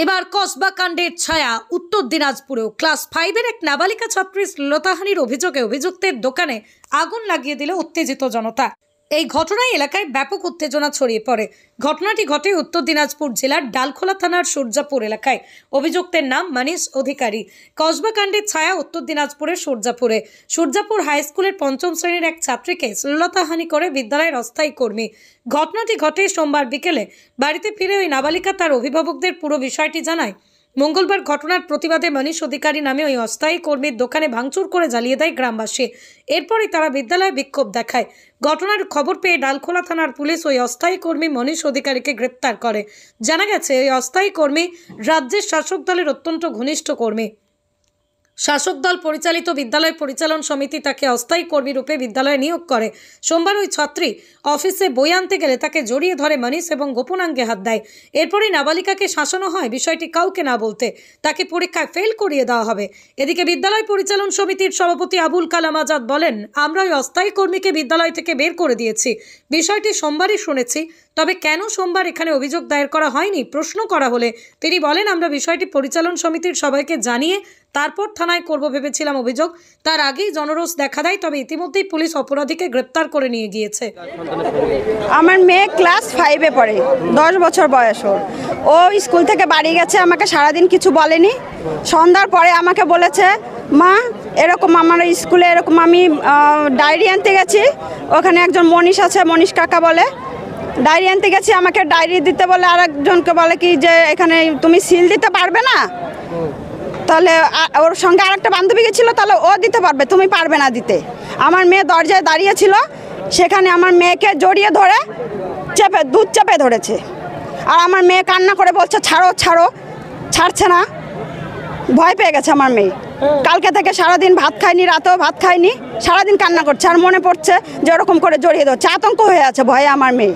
এবার কসবা কাণ্ডের ছায়া উত্তর দিনাজপুরেও। ক্লাস 5-এর এক নাবালিকা ছাত্রীর শ্লীলতাহানির অভিযোগে অভিযুক্তের দোকানে আগুন লাগিয়ে দিল উত্তেজিত জনতা। এই ঘটনায় এলাকায় ব্যাপক উত্তেজনা ছড়িয়ে পড়ে। ঘটনাটি ঘটে উত্তর দিনাজপুর জেলার ডালখোলা থানার সূর্যাপুর এলাকায়। অভিযুক্তের নাম মনীষ অধিকারী। কসবা কাণ্ডের ছায়া উত্তর দিনাজপুরের সূর্যাপুর হাই স্কুলের 5ম শ্রেণীর এক ছাত্রীকে শ্লীলতাহানি করে বিদ্যালয়ের অস্থায়ী কর্মী। ঘটনাটি ঘটে সোমবার বিকেলে। বাড়িতে ফিরে ওই নাবালিকা তার অভিভাবকদের পুরো বিষয়টি জানায়। মঙ্গলবার ঘটনার প্রতিবাদে মনীষ অধিকারী নামে ওই অস্থায়ী কর্মীর দোকানে ভাঙচুর করে জ্বালিয়ে দেয় গ্রামবাসী। এরপরই তারা বিদ্যালয়ে বিক্ষোভ দেখায়। ঘটনার খবর পেয়ে ডালখোলা থানার পুলিশ ওই অস্থায়ী কর্মী মনীষ অধিকারীকে গ্রেপ্তার করে। জানা গেছে ওই অস্থায়ী কর্মী রাজ্যের শাসক দলের অত্যন্ত ঘনিষ্ঠ কর্মী। শাসক দল পরিচালিত বিদ্যালয় পরিচালন সমিতি তাকে অস্থায়ী কর্মী রূপে বিদ্যালয়ে নিয়োগ করে। সোমবার ওই ছাত্রী অফিসে বই আনতে গেলে তাকে জড়িয়ে ধরে মনীষ এবং গোপনাঙ্গে হাত দেয়। এরপরই নাবালিকাকে শাসানো হয় বিষয়টি কাউকে না বলতে। তাকে পরীক্ষায় ফেল করিয়ে দেওয়া হবে। এদিকে বিদ্যালয় পরিচালন সমিতির সভাপতি আবুল কালাম আজাদ বলেন, আমরা ওই অস্থায়ী কর্মীকে বিদ্যালয় থেকে বের করে দিয়েছি। বিষয়টি সোমবারই শুনেছি, তবে কেন সোমবার এখানে অভিযোগ দায়ের করা হয়নি প্রশ্ন করা হলে তিনি বলেন, আমরা বিষয়টি পরিচালন সমিতির সবাইকে জানিয়ে তারপর থানায় করব ভেবেছিলাম অভিযোগ। তার আগেই জনরোষ দেখা দেয়, তবে ইতিমধ্যেই পুলিশ অপরাধীকে গ্রেপ্তার করে নিয়ে গিয়েছে। আমার মেয়ে ক্লাস 5-এ পড়ে, 10 বছর বয়স ওর। ও স্কুল থেকে বাড়ি গেছে, আমাকে সারাদিন কিছু বলেনি। সন্ধ্যার পরে আমাকে বলেছে, মা এরকম আমার স্কুলে এরকম আমি ডায়েরি আনতে গেছি, ওখানে একজন মনীষ আছে, মনীষ কাকা বলে, ডায়েরি আনতে গেছি, আমাকে ডায়েরি দিতে বলে। আর একজনকে বলে কি যে এখানে তুমি সিল দিতে পারবে না, তাহলে ওর সঙ্গে আরেকটা বান্ধবী গেছিল, তাহলে ও দিতে পারবে, তুমি পারবে না দিতে। আমার মেয়ে দরজায় দাঁড়িয়েছিল, সেখানে আমার মেয়েকে জড়িয়ে ধরে দুধ চেপে ধরেছে। আর আমার মেয়ে কান্না করে বলছে ছাড়ো ছাড়ো, ছাড়ছে না। ভয় পেয়ে গেছে আমার মেয়ে। কালকে থেকে সারাদিন ভাত খায়নি, রাতেও ভাত খায়নি, সারাদিন কান্না করছে। আর মনে পড়ছে যে ওরকম করে জড়িয়ে ধরছে, আতঙ্ক হয়ে আছে ভয়ে আমার মেয়ে।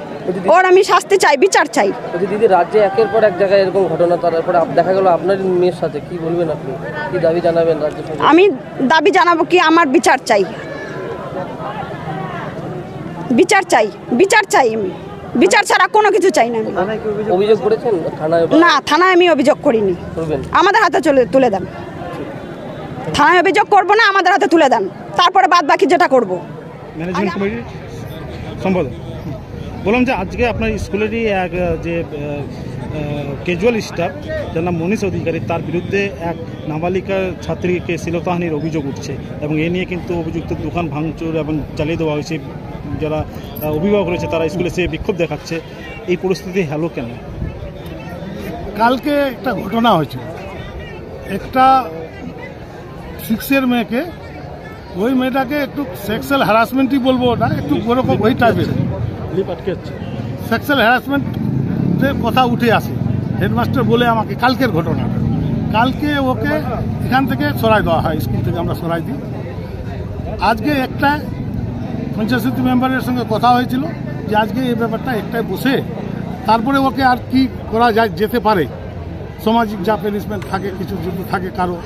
ওর আমি শাস্তি চাই, বিচার চাই। দিদি, রাজ্যে একের পর এক জায়গায় এরকম ঘটনা, তারপরে দেখা গেল আপনার মেয়ের সাথে, কি বলবেন আপনি? কি দাবি জানাবেন রাজ্য? আমি দাবি জানাবো কি, আমার বিচার চাই, বিচার চাই, বিচার চাই। আমি বিচার ছাড়া কোনো কিছু চাই না। অভিযোগ করেছেন থানায়? না, থানায় আমি অভিযোগ করিনি। আমাদের হাতে তুলে দেন। থানায় অভিযোগ করব না, আমাদের হাতে তুলে দেন, তারপরে বাদ বাকি যেটা করব। ম্যানেজমেন্ট কমিটির সম্পাদক বললাম যে আজকে আপনার স্কুলেরই এক যে ক্যাজুয়াল স্টাফ যার নাম মনীষ অধিকারী, তার বিরুদ্ধে এক নাবালিকা ছাত্রীকে শ্লীলতাহানির অভিযোগ উঠছে এবং এ নিয়ে কিন্তু অভিযুক্ত দোকান ভাঙচুর এবং জ্বালিয়ে দেওয়া হয়েছে। যারা অভিভাবক রয়েছে তারা স্কুলে সে বিক্ষোভ দেখাচ্ছে। এই পরিস্থিতি হলো কেন? কালকে একটা ঘটনা হয়েছে, একটা 6-এর মেয়েকে, ওই মেয়েটাকে একটু সেক্সুয়াল হ্যারাসমেন্টই বলবো, ওটা একটু ওরকম ওই টাইপের সেক্সুয়াল হ্যারাসমেন্টের কথা উঠে আসে। হেডমাস্টার বলে আমাকে কালকের ঘটনাটা, কালকে ওকে এখান থেকে সরাই দেওয়া হয়, স্কুল থেকে আমরা সরাই দিই। আজকে একটা পঞ্চায়েত সমিতি মেম্বারের সঙ্গে কথা হয়েছিল যে আজকে এই ব্যাপারটা একটাই বসে তারপরে ওকে আর কি করা যায়, যেতে পারে, সামাজিক যা প্যানিশমেন্ট থাকে কিছু যদি থাকে কারো।